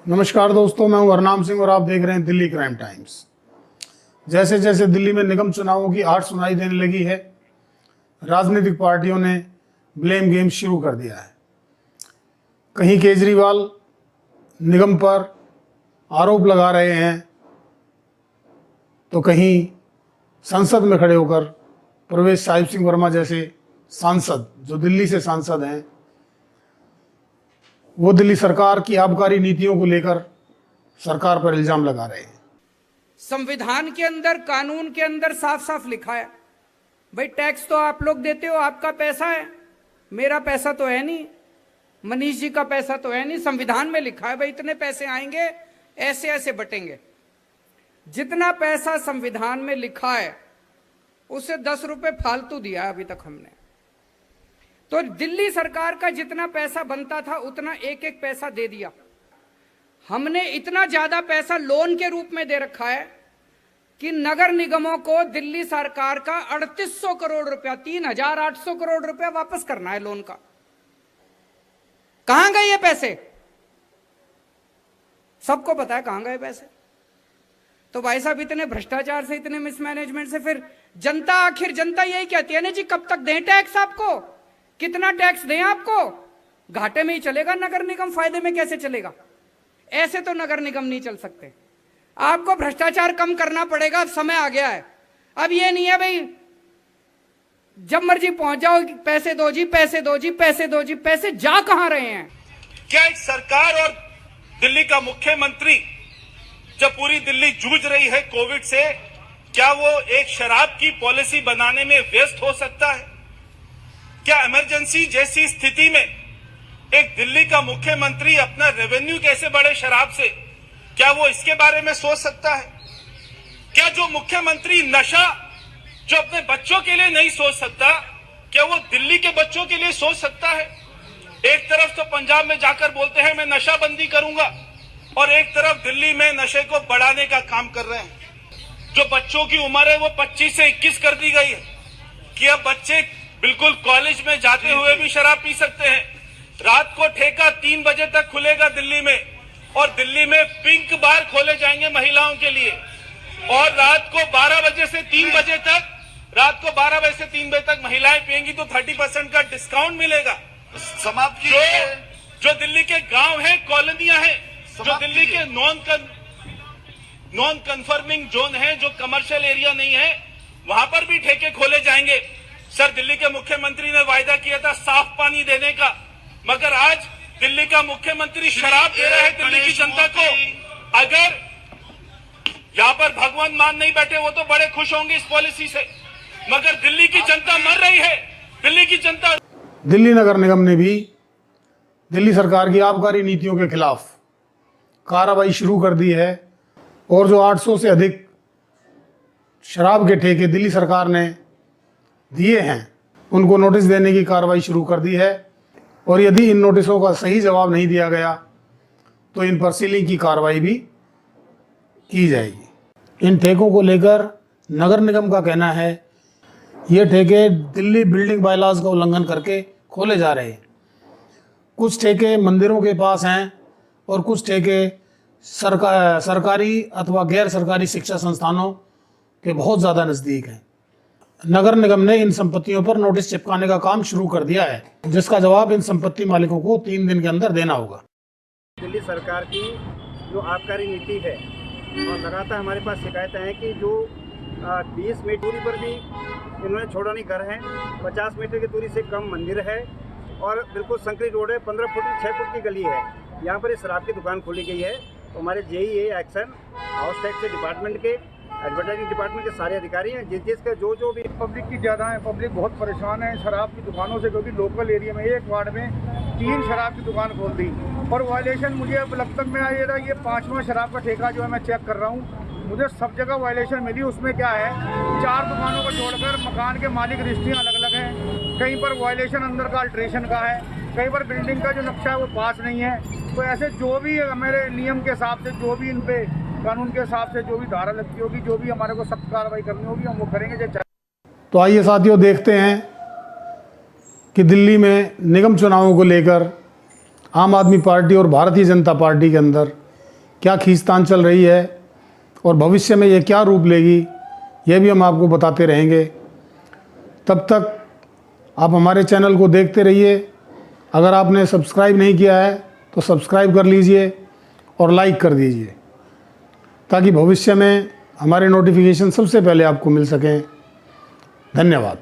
नमस्कार दोस्तों, मैं हूं हरनाम सिंह और आप देख रहे हैं दिल्ली क्राइम टाइम्स। जैसे जैसे दिल्ली में निगम चुनावों की आड़ सुनाई देने लगी है, राजनीतिक पार्टियों ने ब्लेम गेम शुरू कर दिया है। कहीं केजरीवाल निगम पर आरोप लगा रहे हैं, तो कहीं संसद में खड़े होकर प्रवेश साहिब सिंह वर्मा जैसे सांसद, जो दिल्ली से सांसद हैं, वो दिल्ली सरकार की आबकारी नीतियों को लेकर सरकार पर इल्जाम लगा रहे हैं। संविधान के अंदर, कानून के अंदर साफ साफ लिखा है, भाई टैक्स तो आप लोग देते हो, आपका पैसा है, मेरा पैसा तो है नहीं, मनीष जी का पैसा तो है नहीं। संविधान में लिखा है भाई इतने पैसे आएंगे, ऐसे ऐसे बटेंगे। जितना पैसा संविधान में लिखा है उसे 10 रुपए फालतू दिया है अभी तक हमने। तो दिल्ली सरकार का जितना पैसा बनता था उतना एक एक पैसा दे दिया हमने। इतना ज्यादा पैसा लोन के रूप में दे रखा है कि नगर निगमों को दिल्ली सरकार का 3800 करोड़ रुपया, 3800 करोड़ रुपया वापस करना है लोन का। कहां गए ये पैसे? सबको पता है कहां गए पैसे। तो भाई साहब, इतने भ्रष्टाचार से, इतने मिसमैनेजमेंट से फिर जनता, आखिर जनता यही कहती है ना जी, कब तक दें टैक्स आपको, कितना टैक्स दें आपको? घाटे में ही चलेगा नगर निगम, फायदे में कैसे चलेगा? ऐसे तो नगर निगम नहीं चल सकते। आपको भ्रष्टाचार कम करना पड़ेगा, अब समय आ गया है। अब ये नहीं है भाई जब मर्जी पहुंच जाओ, पैसे दो जी, पैसे दो जी, पैसे दो जी। पैसे जा कहां रहे हैं? क्या एक सरकार और दिल्ली का मुख्यमंत्री, जब पूरी दिल्ली जूझ रही है कोविड से, क्या वो एक शराब की पॉलिसी बनाने में व्यस्त हो सकता है? क्या इमरजेंसी जैसी स्थिति में एक दिल्ली का मुख्यमंत्री अपना रेवेन्यू कैसे बढ़े शराब से, क्या वो इसके बारे में सोच सकता है? क्या जो मुख्यमंत्री नशा जो अपने बच्चों के लिए नहीं सोच सकता, क्या वो दिल्ली के बच्चों के लिए सोच सकता है? एक तरफ तो पंजाब में जाकर बोलते हैं मैं नशाबंदी करूंगा, और एक तरफ दिल्ली में नशे को बढ़ाने का काम कर रहे हैं। जो बच्चों की उम्र है वो 25 से 21 कर दी गई है कि अब बच्चे बिल्कुल कॉलेज में जाते हुए भी शराब पी सकते हैं। रात को ठेका 3 बजे तक खुलेगा दिल्ली में, और दिल्ली में पिंक बार खोले जाएंगे महिलाओं के लिए, और रात को 12 बजे से 3 बजे तक, रात को 12 बजे से 3 बजे तक महिलाएं पिएंगी तो 30% का डिस्काउंट मिलेगा। समाप्त जो दिल्ली के गांव हैं, कॉलोनियां हैं, जो दिल्ली के नॉन कन्फर्मिंग जोन है, जो कमर्शियल एरिया नहीं है, वहां पर भी ठेके खोले जाएंगे। सर, दिल्ली के मुख्यमंत्री ने वायदा किया था साफ पानी देने का, मगर आज दिल्ली का मुख्यमंत्री शराब दे रहा है दिल्ली की जनता को। अगर यहाँ पर भगवान मान नहीं बैठे, वो तो बड़े खुश होंगे इस पॉलिसी से, मगर दिल्ली की जनता मर रही है। दिल्ली की जनता, दिल्ली नगर निगम ने भी दिल्ली सरकार की आबकारी नीतियों के खिलाफ कार्रवाई शुरू कर दी है, और जो 800 से अधिक शराब के ठेके दिल्ली सरकार ने दिए हैं, उनको नोटिस देने की कार्रवाई शुरू कर दी है। और यदि इन नोटिसों का सही जवाब नहीं दिया गया तो इन पर सीलिंग की कार्रवाई भी की जाएगी। इन ठेकों को लेकर नगर निगम का कहना है ये ठेके दिल्ली बिल्डिंग बायलॉज का उल्लंघन करके खोले जा रहे हैं। कुछ ठेके मंदिरों के पास हैं और कुछ ठेके सरकारी अथवा गैर सरकारी शिक्षा संस्थानों के बहुत ज़्यादा नज़दीक हैं। नगर निगम ने इन संपत्तियों पर नोटिस चिपकाने का काम शुरू कर दिया है, जिसका जवाब इन संपत्ति मालिकों को 3 दिन के अंदर देना होगा। दिल्ली सरकार की जो आबकारी नीति है, और लगातार हमारे पास शिकायतें हैं कि जो 20 मीटर दूरी पर भी इन्होंने छोड़ा नहीं घर है, 50 मीटर की दूरी से कम मंदिर है, और बिल्कुल संकरी रोड है, 15 फुट 6 फुट की गली है। यहाँ पर इस शराब की दुकान खोली गई है। तो हमारे JE action, house tax department के, एडवर्टाइजिंग डिपार्टमेंट के सारे अधिकारी हैं, जिसका जो भी पब्लिक की ज़्यादा है, पब्लिक बहुत परेशान है शराब की दुकानों से, क्योंकि लोकल एरिया में एक वार्ड में 3 शराब की दुकान खोल दी। और वायलेशन मुझे अब लगता में आ रहा है, ये 5वां शराब का ठेका जो है मैं चेक कर रहा हूँ, मुझे सब जगह वायलेशन मिली। उसमें क्या है, 4 दुकानों को जोड़कर मकान के मालिक रजिस्ट्रियाँ अलग अलग हैं, कहीं पर वायलेशन अंदर का अल्ट्रेशन का है, कहीं पर बिल्डिंग का जो नक्शा है वो पास नहीं है। तो ऐसे जो भी मेरे नियम के हिसाब से, जो भी इन पे कानून के हिसाब से जो भी धारा लगती होगी, जो भी हमारे को सख्त कार्रवाई करनी होगी, हम वो करेंगे। तो आइए साथियों, देखते हैं कि दिल्ली में निगम चुनावों को लेकर आम आदमी पार्टी और भारतीय जनता पार्टी के अंदर क्या खींचतान चल रही है और भविष्य में ये क्या रूप लेगी, ये भी हम आपको बताते रहेंगे। तब तक आप हमारे चैनल को देखते रहिए। अगर आपने सब्सक्राइब नहीं किया है तो सब्सक्राइब कर लीजिए और लाइक कर दीजिए, ताकि भविष्य में हमारे नोटिफिकेशन सबसे पहले आपको मिल सकें। धन्यवाद।